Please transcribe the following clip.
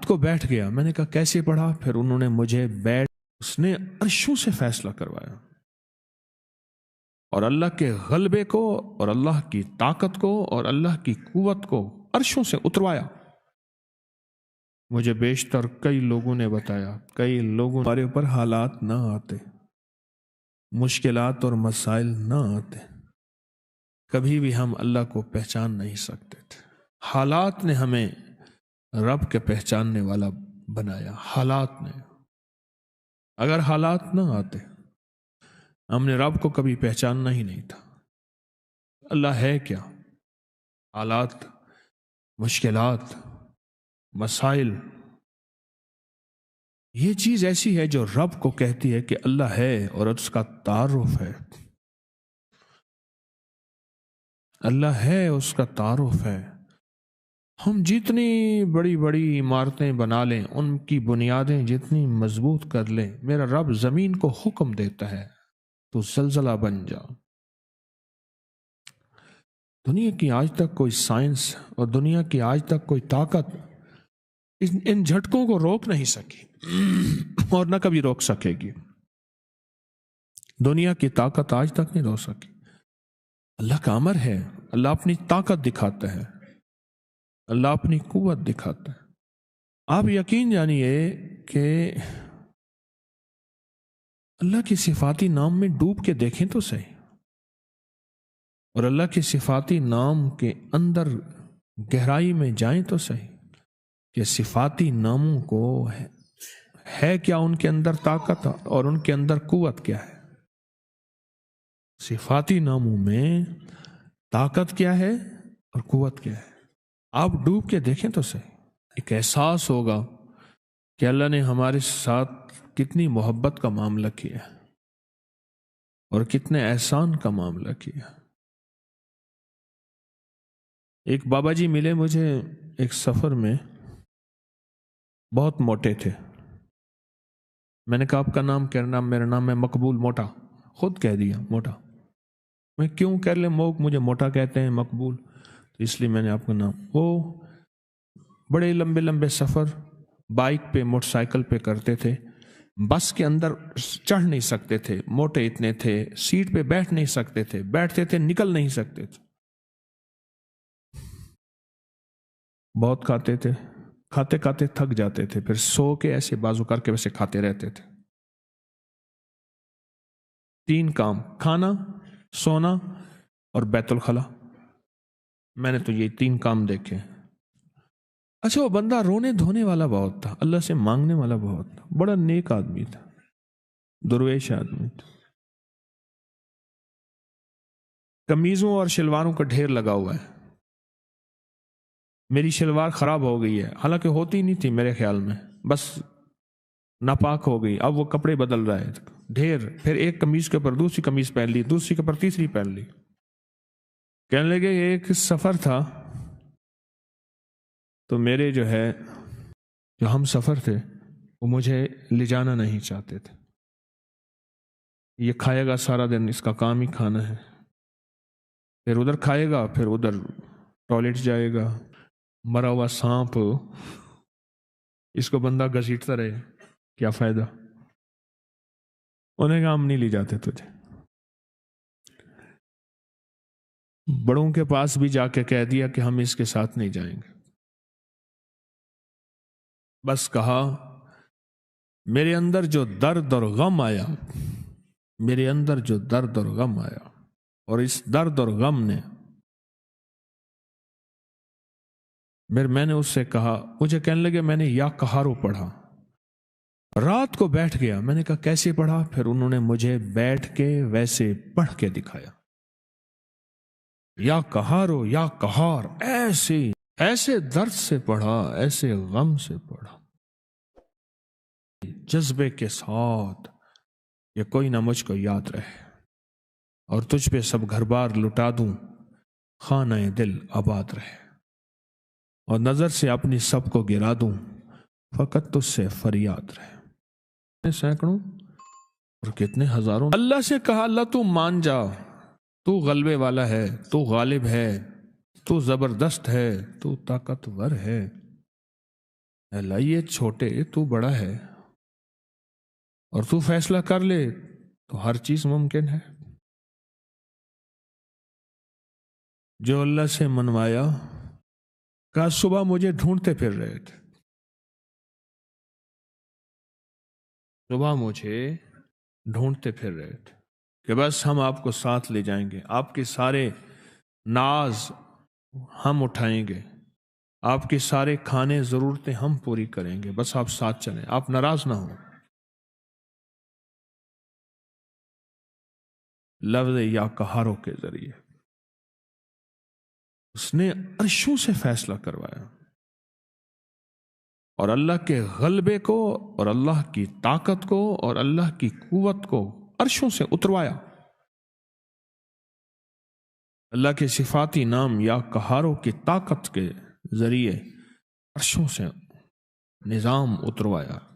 रात को बैठ गया, मैंने कहा कैसे पढ़ा, फिर उन्होंने मुझे उसने अर्शों से फैसला करवाया और अल्लाह के गलबे को और अल्लाह की ताकत को और अल्लाह की कुव्वत को अर्शों से उतरवाया। मुझे बेशतर कई लोगों ने बताया, कई लोगों हमारे ऊपर हालात ना आते, मुश्किलात और मसाइल ना आते, कभी भी हम अल्लाह को पहचान नहीं सकते थे। हालात ने हमें रब के पहचानने वाला बनाया। हालात ने, अगर हालात ना आते हमने रब को कभी पहचानना ही नहीं था। अल्लाह है क्या? हालात, मुश्किलात, मसाइल, ये चीज ऐसी है जो रब को कहती है कि अल्लाह है और उसका तारुफ है। अल्लाह है, उसका तारुफ है। हम जितनी बड़ी बड़ी इमारतें बना लें, उनकी बुनियादें जितनी मजबूत कर लें, मेरा रब जमीन को हुक्म देता है तो जलजला बन जा। दुनिया की आज तक कोई साइंस और दुनिया की आज तक कोई ताकत इन झटकों को रोक नहीं सकी और न कभी रोक सकेगी। दुनिया की ताकत आज तक नहीं रोक सकी। अल्लाह का अमर है, अल्लाह अपनी ताकत दिखाता है, अल्लाह अपनी कुव्वत दिखाता है। आप यकीन जानिए कि अल्लाह की सिफाती नाम में डूब के देखें तो सही, और अल्लाह के सिफाती नाम के अंदर गहराई में जाएं तो सही कि सिफाती नामों को है क्या उनके अंदर ताकत और उनके अंदर कुव्वत क्या है। सिफाती नामों में ताकत क्या है और कुव्वत क्या है, आप डूब के देखें तो सही। एक एहसास होगा कि अल्लाह ने हमारे साथ कितनी मोहब्बत का मामला किया और कितने एहसान का मामला किया। एक बाबा जी मिले मुझे एक सफर में, बहुत मोटे थे। मैंने कहा आपका नाम क्या? नाम, मेरा नाम है मकबूल मोटा। खुद कह दिया मोटा। मैं क्यों कह ले, मुझे मोटा कहते हैं मकबूल, तो इसलिए मैंने आपका नाम। वो बड़े लंबे लंबे सफर बाइक पे, मोटरसाइकिल पे करते थे, बस के अंदर चढ़ नहीं सकते थे, मोटे इतने थे, सीट पे बैठ नहीं सकते थे, बैठते थे निकल नहीं सकते थे। बहुत खाते थे, खाते खाते थक जाते थे, फिर सो के ऐसे बाजू करके वैसे खाते रहते थे। 3 काम, खाना, सोना और बैतुल खला। मैंने तो ये 3 काम देखे। अच्छा, वो बंदा रोने धोने वाला बहुत था, अल्लाह से मांगने वाला बहुत था, बड़ा नेक आदमी था, दुर्वेश आदमी था। कमीजों और शलवारों का ढेर लगा हुआ है। मेरी शलवार खराब हो गई है, हालांकि होती नहीं थी मेरे ख्याल में, बस नापाक हो गई, अब वो कपड़े बदल रहा है, ढेर। फिर एक कमीज के ऊपर दूसरी कमीज पहन ली, दूसरी के ऊपर तीसरी पहन ली। कहने लगे एक सफर था तो मेरे जो है, जो हम सफर थे, वो मुझे ले जाना नहीं चाहते थे। ये खाएगा सारा दिन, इसका काम ही खाना है, फिर उधर खाएगा, फिर उधर टॉयलेट जाएगा, मरा हुआ सांप, इसको बंदा घसीटता रहे, क्या फायदा। उन्हें काम नहीं ले जाते तुझे। बड़ों के पास भी जाके कह दिया कि हम इसके साथ नहीं जाएंगे। बस कहा, मेरे अंदर जो दर्द और गम आया, मेरे अंदर जो दर्द और गम आया, और इस दर्द और गम ने मैंने उससे कहा, मुझे कहने लगे मैंने या कहारो पढ़ा, रात को बैठ गया, मैंने कहा कैसे पढ़ा, फिर उन्होंने मुझे बैठ के वैसे पढ़ के दिखाया। या कहारो या कहार, ऐसे ऐसे दर्द से पढ़ा, ऐसे गम से पढ़ा, जज्बे के साथ, ये कोई ना मुझको याद रहे और तुझ पे सब घर बार लुटा दूं, खाना दिल आबाद रहे, और नजर से अपनी सबको गिरा दूं, फकत तुझसे फरियाद रहे। सैकड़ों और कितने हजारों अल्लाह से कहा, अल्लाह तू मान जा, तू गलबे वाला है, तू गालिब है, तू जबरदस्त है, तू ताकतवर है। اللہ یہ چھوٹے تو بڑا ہے اور تو فیصلہ کر لے تو ہر چیز ممکن ہے۔ جو اللہ سے منوایا، کہا صبح مجھے ڈھونڈتے پھر رہے تھے، صبح مجھے ڈھونڈتے پھر رہے تھے کہ بس ہم آپ کو ساتھ لے جائیں گے، آپ کے سارے ناز ہم اٹھائیں گے، آپ کے سارے کھانے ضرورتیں ہم پوری کریں گے، بس آپ ساتھ چلیں، آپ ناراض نہ ہوں۔ لفظ یا کہاروں کے ذریعے اس نے عرشوں سے فیصلہ کروایا اور اللہ کے غلبے کو اور اللہ کی طاقت کو اور اللہ کی قوت کو عرشوں سے اتروایا۔ اللہ کے صفاتی نام یا قہاروں کی طاقت کے ذریعے عرشوں سے نظام اتروایا۔